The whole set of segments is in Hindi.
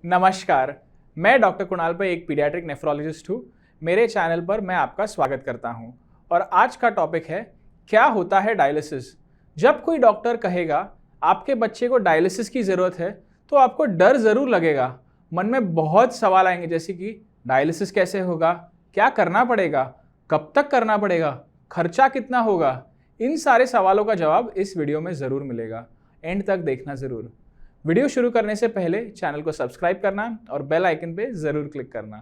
नमस्कार, मैं डॉक्टर कुणाल पै एक पीडियाट्रिक नेफ्रोलॉजिस्ट हूँ। मेरे चैनल पर मैं आपका स्वागत करता हूँ और आज का टॉपिक है क्या होता है डायलिसिस। जब कोई डॉक्टर कहेगा आपके बच्चे को डायलिसिस की ज़रूरत है तो आपको डर ज़रूर लगेगा। मन में बहुत सवाल आएंगे जैसे कि डायलिसिस कैसे होगा, क्या करना पड़ेगा, कब तक करना पड़ेगा, खर्चा कितना होगा। इन सारे सवालों का जवाब इस वीडियो में ज़रूर मिलेगा। एंड तक देखना ज़रूर। वीडियो शुरू करने से पहले चैनल को सब्सक्राइब करना और बेल आइकन पे ज़रूर क्लिक करना।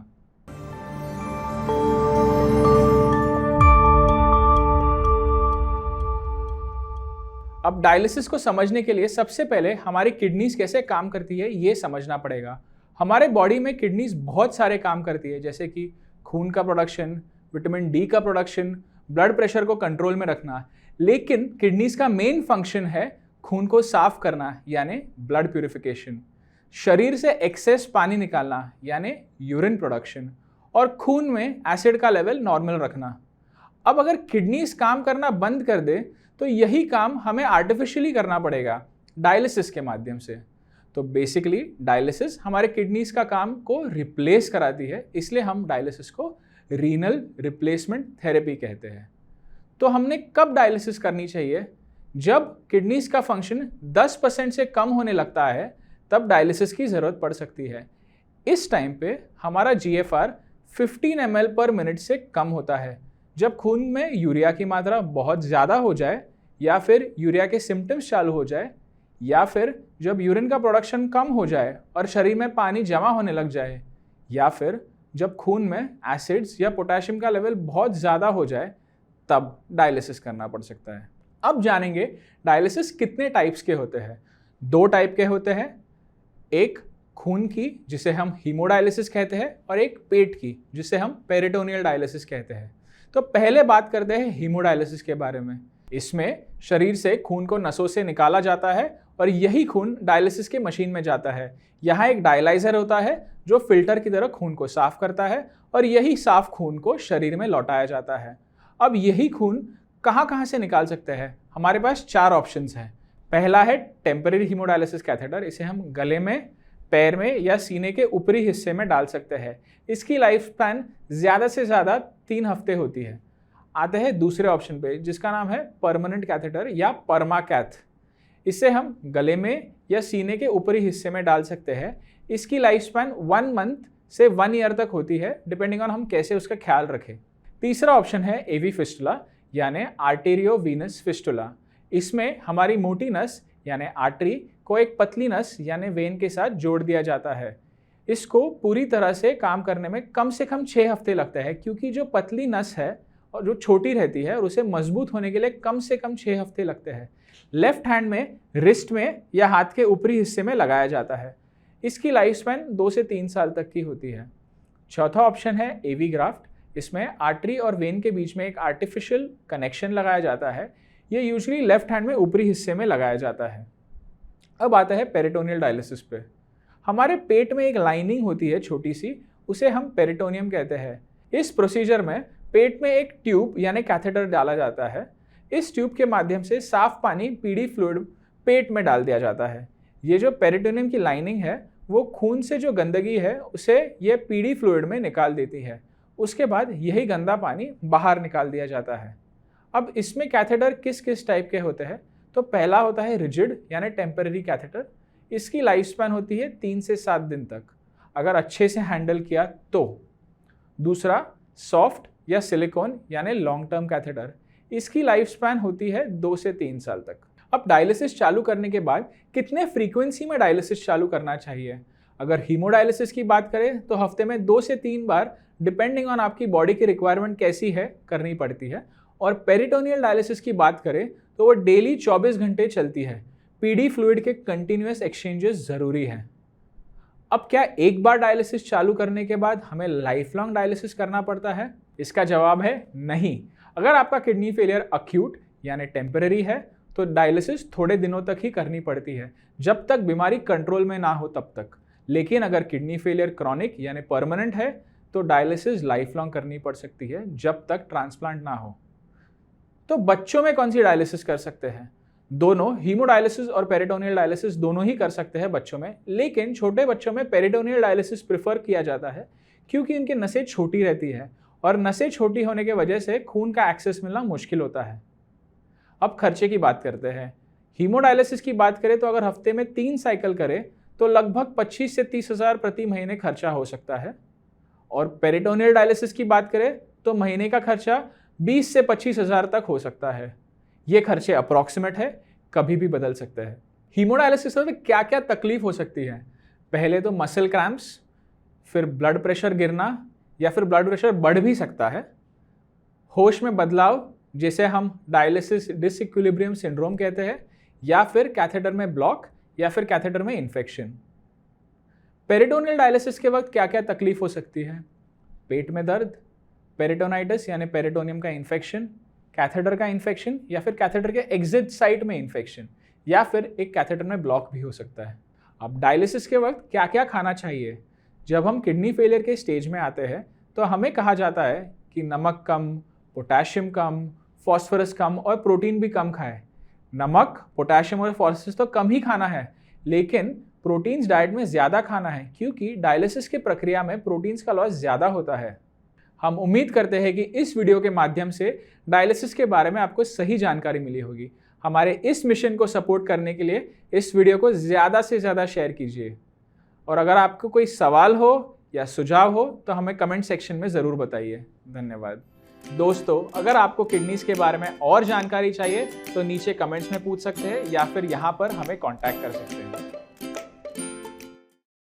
अब डायलिसिस को समझने के लिए सबसे पहले हमारी किडनीज कैसे काम करती है ये समझना पड़ेगा। हमारे बॉडी में किडनीज बहुत सारे काम करती है जैसे कि खून का प्रोडक्शन, विटामिन डी का प्रोडक्शन, ब्लड प्रेशर को कंट्रोल में रखना। लेकिन किडनीज का मेन फंक्शन है खून को साफ करना यानी ब्लड प्यूरिफिकेशन, शरीर से एक्सेस पानी निकालना यानी यूरिन प्रोडक्शन और खून में एसिड का लेवल नॉर्मल रखना। अब अगर किडनीज काम करना बंद कर दे तो यही काम हमें आर्टिफिशियली करना पड़ेगा डायलिसिस के माध्यम से। तो बेसिकली डायलिसिस हमारे किडनीज का काम को रिप्लेस कराती है, इसलिए हम डायलिसिस को रीनल रिप्लेसमेंट थेरेपी कहते हैं। तो हमने कब डायलिसिस करनी चाहिए? जब किडनीज का फंक्शन 10% से कम होने लगता है तब डायलिसिस की ज़रूरत पड़ सकती है। इस टाइम पे हमारा GFR 15 ml पर मिनट से कम होता है। जब खून में यूरिया की मात्रा बहुत ज़्यादा हो जाए या फिर यूरिया के सिम्टम्स चालू हो जाए या फिर जब यूरिन का प्रोडक्शन कम हो जाए और शरीर में पानी जमा होने लग जाए या फिर जब खून में एसिड्स या पोटेशियम का लेवल बहुत ज़्यादा हो जाए तब डायलिसिस करना पड़ सकता है। अब जानेंगे डायलिसिस कितने टाइप्स के होते हैं। 2 टाइप के होते हैं, एक खून की जिसे हम हीमोडायलिसिस कहते हैं और एक पेट की जिसे हम पेरिटोनियल डायलिसिस कहते हैं। तो पहले बात करते हैं हीमोडायलिसिस के बारे में। इसमें शरीर से खून को नसों से निकाला जाता है और यही खून डायलिसिस के मशीन में जाता है। यहाँ एक डायलाइजर होता है जो फिल्टर की तरह खून को साफ करता है और यही साफ खून को शरीर में लौटाया जाता है। अब यही खून कहाँ से निकाल सकते हैं? हमारे पास 4 ऑप्शंस हैं। पहला है टेम्परेरी हीमोडायलिसिस कैथेटर। इसे हम गले में, पैर में या सीने के ऊपरी हिस्से में डाल सकते हैं। इसकी लाइफ स्पैन ज़्यादा से ज़्यादा 3 हफ्ते होती है। आते हैं दूसरे ऑप्शन पे जिसका नाम है परमानेंट कैथेटर या परमाकैथ। इसे हम गले में या सीने के ऊपरी हिस्से में डाल सकते हैं। इसकी लाइफ स्पैन 1 मंथ से 1 ईयर तक होती है, डिपेंडिंग ऑन हम कैसे उसका ख्याल रखें। तीसरा ऑप्शन है AV फिस्टुला यानी आर्टेरियोवीनस फिस्टुला। इसमें हमारी मोटी नस यानी आर्टरी को एक पतली नस यानी वेन के साथ जोड़ दिया जाता है। इसको पूरी तरह से काम करने में कम से कम 6 हफ्ते लगते हैं क्योंकि जो पतली नस है और जो छोटी रहती है और उसे मजबूत होने के लिए कम से कम 6 हफ्ते लगते हैं। लेफ्ट हैंड में, रिस्ट में या हाथ के ऊपरी हिस्से में लगाया जाता है। इसकी लाइफ स्पैन 2 से 3 साल तक की होती है। चौथा ऑप्शन है AV ग्राफ्ट। इसमें आर्टरी और वेन के बीच में एक आर्टिफिशियल कनेक्शन लगाया जाता है। ये यूजुअली लेफ्ट हैंड में ऊपरी हिस्से में लगाया जाता है। अब आता है पेरिटोनियल डायलिसिस पे। हमारे पेट में एक लाइनिंग होती है छोटी सी, उसे हम पेरिटोनियम कहते हैं। इस प्रोसीजर में पेट में एक ट्यूब यानी कैथेटर डाला जाता है। इस ट्यूब के माध्यम से साफ पानी PD फ्लूइड पेट में डाल दिया जाता है। ये जो पेरिटोनियम की लाइनिंग है वो खून से जो गंदगी है उसे ये PD फ्लूइड में निकाल देती है। उसके बाद यही गंदा पानी बाहर निकाल दिया जाता है। अब इसमें कैथेटर किस किस टाइप के होते हैं? तो पहला होता है रिजिड यानी टेम्परेरी कैथेटर। इसकी लाइफ स्पैन होती है 3 से 7 दिन तक, अगर अच्छे से हैंडल किया तो। दूसरा सॉफ्ट या सिलिकॉन यानी लॉन्ग टर्म कैथेटर। इसकी लाइफ स्पैन होती है 2 से 3 साल तक। अब डायलिसिस चालू करने के बाद कितने फ्रीक्वेंसी में डायलिसिस चालू करना चाहिए? अगर हीमोडायलिसिस की बात करें तो हफ्ते में 2 से 3 बार डिपेंडिंग ऑन आपकी बॉडी की रिक्वायरमेंट कैसी है करनी पड़ती है। और पेरिटोनियल डायलिसिस की बात करें तो वो डेली 24 घंटे चलती है। PD फ्लूइड के कंटिन्यूस एक्सचेंजेस ज़रूरी हैं। अब क्या एक बार डायलिसिस चालू करने के बाद हमें लाइफ लॉन्ग डायलिसिस करना पड़ता है? इसका जवाब है नहीं। अगर आपका किडनी फेलियर अक्यूट यानी टेम्परेरी है तो डायलिसिस थोड़े दिनों तक ही करनी पड़ती है, जब तक बीमारी कंट्रोल में ना हो तब तक। लेकिन अगर किडनी फेलियर क्रॉनिक यानी परमानेंट है तो डायलिसिस लाइफ लॉन्ग करनी पड़ सकती है जब तक ट्रांसप्लांट ना हो। तो बच्चों में कौन सी डायलिसिस कर सकते हैं? दोनों हीमोडायलिसिस और पेरिटोनियल डायलिसिस दोनों ही कर सकते हैं बच्चों में, लेकिन छोटे बच्चों में पेरिटोनियल डायलिसिस प्रेफर किया जाता है क्योंकि उनकी नसें छोटी रहती है और नसें छोटी होने की वजह से खून का एक्सेस मिलना मुश्किल होता है। अब खर्चे की बात करते हैं। हीमोडायलिसिस की बात करें तो अगर हफ्ते में 3 साइकिल करें तो लगभग 25 से 30 हज़ार प्रति महीने खर्चा हो सकता है, और पेरिटोनियल डायलिसिस की बात करें तो महीने का खर्चा 20 से 25 हज़ार तक हो सकता है। ये खर्चे अप्रॉक्सीमेट है, कभी भी बदल सकते हैं। हीमोडायलिसिस से क्या क्या तकलीफ हो सकती है? पहले तो मसल क्रैम्प्स, फिर ब्लड प्रेशर गिरना या फिर ब्लड प्रेशर बढ़ भी सकता है, होश में बदलाव जिसे हम डायलिसिस डिसइक्विलिब्रियम सिंड्रोम कहते हैं, या फिर कैथेटर में ब्लॉक या फिर कैथेटर में इन्फेक्शन। पेरिटोनियल डायलिसिस के वक्त क्या क्या तकलीफ हो सकती है? पेट में दर्द, पेरिटोनाइटिस यानी पेरिटोनियम का इन्फेक्शन, कैथेटर का इन्फेक्शन या फिर कैथेटर के एग्जिट साइट में इन्फेक्शन, या फिर एक कैथेटर में ब्लॉक भी हो सकता है। अब डायलिसिस के वक्त क्या क्या खाना चाहिए? जब हम किडनी फेलियर के स्टेज में आते हैं तो हमें कहा जाता है कि नमक कम, पोटेशियम कम, फॉस्फोरस कम और प्रोटीन भी कम खाएं। नमक, पोटेशियम और फॉस्फोरस तो कम ही खाना है, लेकिन प्रोटीन्स डाइट में ज़्यादा खाना है क्योंकि डायलिसिस की प्रक्रिया में प्रोटीन्स का लॉस ज़्यादा होता है। हम उम्मीद करते हैं कि इस वीडियो के माध्यम से डायलिसिस के बारे में आपको सही जानकारी मिली होगी। हमारे इस मिशन को सपोर्ट करने के लिए इस वीडियो को ज़्यादा से ज़्यादा शेयर कीजिए, और अगर आपको कोई सवाल हो या सुझाव हो तो हमें कमेंट सेक्शन में ज़रूर बताइए। धन्यवाद। दोस्तों, अगर आपको किडनीज के बारे में और जानकारी चाहिए तो नीचे कमेंट्स में पूछ सकते हैं या फिर यहाँ पर हमें कांटेक्ट कर सकते हैं।